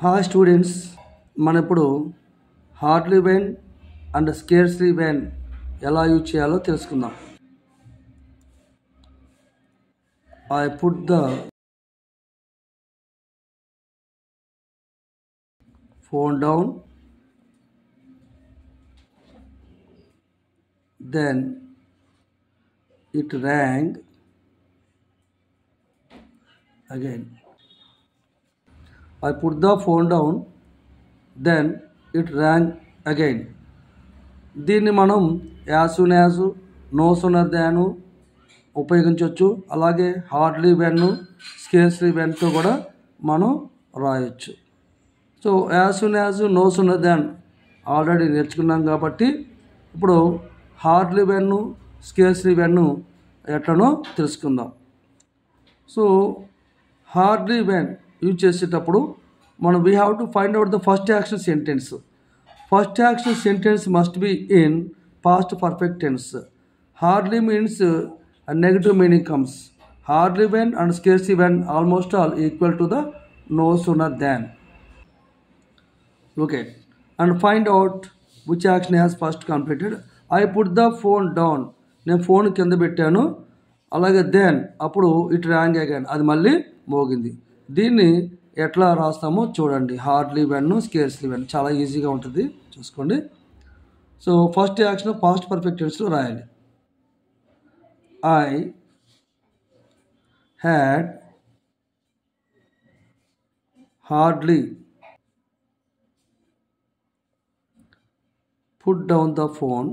Hi students, మనం ఇప్పుడు hardly when and scarcely when ఎలా యూజ్ చేయాలో తెలుసుకుందాం. I put the phone down, then it rang again. I put the phone down, then it rang again. దీన్ని మనం as soon as, no sooner than ఉపయోగించవచ్చు. అలాగే hardly when, scarcely వెన్తో కూడా మనం రాయొచ్చు. So as soon as, no sooner than already నేర్చుకున్నాం కాబట్టి ఇప్పుడు హార్డ్లీ వెన్, స్కేర్స్లీ వెన్ ఎట్లనో తెలుసుకుందాం. సో హార్డ్లీ వెన్ యూజ్ చేసేటప్పుడు మనం we have to find out the first action sentence. First action sentence must be in past perfect tense. Hardly means negative meaning comes. Hardly when and scarcely when almost all equal to the no sooner than. Look at and find out which action has first completed. I put the phone down. నేను phone కింద పెట్టాను. అలాగే then అప్పుడు it rang again, అది మళ్ళీ మోగింది. దీన్ని ఎట్లా రాస్తామో చూడండి. హార్డ్లీ వెన్, స్కేర్స్లీ వెన్ చాలా ఈజీగా ఉంటుంది, చూసుకోండి. So first action past perfect టెన్స్లో రాయాలి. I had hardly put down the phone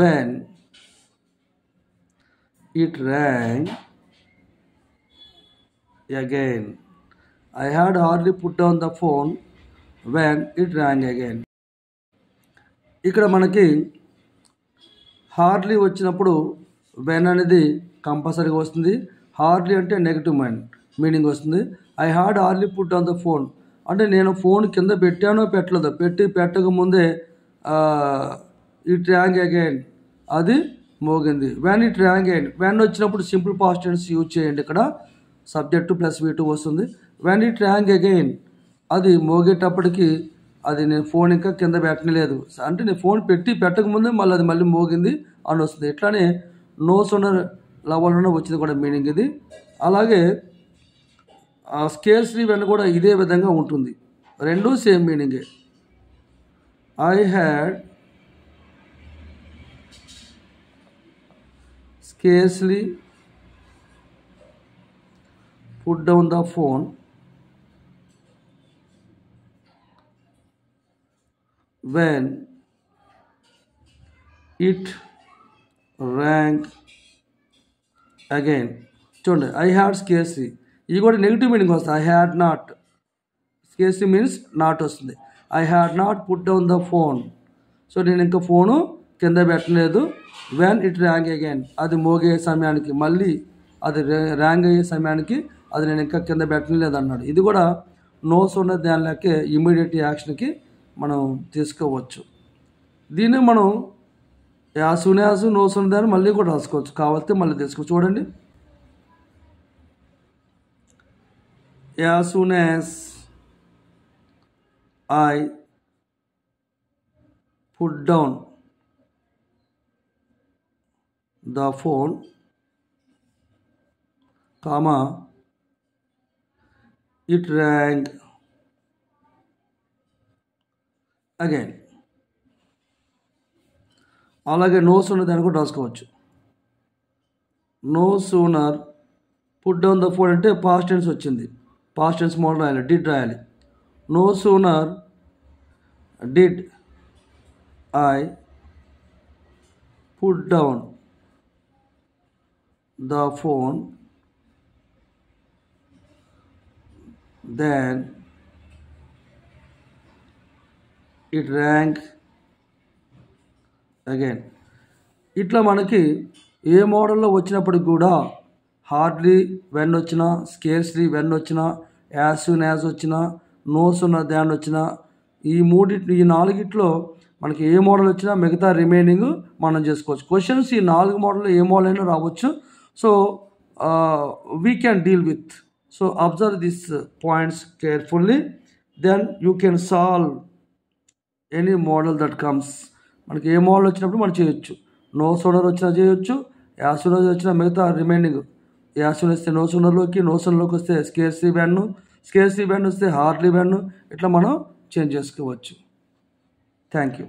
when it rang again. I had hardly put down the phone when it rang again. ఇక్కడ మనకి hardly వచ్చినప్పుడు when అనేది కంపల్సరీగా వస్తుంది. హార్డ్లీ అంటే నెగిటివ్ మీనింగ్ వస్తుంది. I had hardly put on the phone అంటే నేను ఫోన్ కింద పెట్టానో పెట్టలేదు, పెట్టకముందే ఇట్ ర్యాంగ్ అగైన్, అది మోగింది. When it rang again, when వచ్చినప్పుడు సింపుల్ పాస్ట్ టెన్స్ యూజ్ చేయండి. ఇక్కడ సబ్జెక్టు ప్లస్ V2 వస్తుంది. వెన్ ఇట్ ర్యాంగ్ అగైన్, అది మోగేటప్పటికి అది నేను ఫోన్ ఇంకా కింద పెట్టలేదు అంటే నేను ఫోన్ పెట్టకముందే మళ్ళీ అది మళ్ళీ మోగింది అని వస్తుంది. ఇట్లానే నో సూనర్ లెవెల్లోనే వచ్చింది కూడా మీనింగ్ ఇది. అలాగే స్కేర్స్లీ వెన్ కూడా ఇదే విధంగా ఉంటుంది, రెండు సేమ్ మీనింగే. I had scarcely put down the phone when it rang again. చూడండి, ఐ హ్యాడ్ స్కేర్స్లీ, ఇది కూడా నెగిటివ్ మీనింగ్ వస్తుంది. I had not, scarcely means not వస్తుంది. I had not put down the phone, so నేను ఇంకా phone కింద పెట్టలేదు. When it rang again, అది మోగే సమయానికి, మళ్ళీ అది ర్యాంగ్ అయ్యే సమయానికి అది నేను ఇంకా కింద పెట్టలేదు అన్నాడు. ఇది కూడా నో సూనర్ దాన్ లెక్కే ఇమీడియట్ యాక్షన్కి మనం తీసుకోవచ్చు. దీన్ని మనం as soon as, no soon దాన్ని మళ్ళీ కూడా రాసుకోవచ్చు, కావాలితే మళ్ళీ తెలుసుకోవచ్చు. చూడండి, as soon as I put down the phone comma it rang again. అలాగే నో సూనర్ దాన్ని కూడా రాసుకోవచ్చు. No sooner put down the phone అంటే పాస్ట్ టెన్స్ వచ్చింది, పాస్ట్ టెన్స్ మోడల్ రాయాలి, డిడ్ రాయాలి. No sooner did I put down the phone then it rang again. ఇట్లా మనకి ఏ మోడల్లో వచ్చినప్పటికి కూడా హార్డ్లీ వెన్ వచ్చినా, స్కేర్స్లీ వెన్ వచ్చినా, యాజ్ సూన్ యాజ్ వచ్చినా, నో సూనర్ దాన్ వచ్చినా, ఈ నాలుగిట్లో మనకి ఏ మోడల్ వచ్చినా మిగతా రిమైనింగ్ మనం చేసుకోవచ్చు. క్వశ్చన్స్ ఈ 4 మోడల్లో ఏ మోడల్ అయినా రావచ్చు. So we can deal with. So observe this points carefully, then you can solve any model that comes. మనకి ఏ మోడల్ వచ్చినప్పుడు మనం చేయొచ్చు. నో సోనర్ వచ్చినా చేయొచ్చు, యాజ్ సూన్ యాజ్ వచ్చినా మిగతా రిమైనింగ్ యాజ్ సూన్ వస్తే నో సోనర్లోకి, నో సోనర్లోకి వస్తే స్కేర్సీ బ్యాండ్, స్కేర్సీ బ్యాండ్ వస్తే హార్డ్లీ బ్యాండ్, ఇట్లా మనం చేంజ్ చేసుకోవచ్చు. Thank you.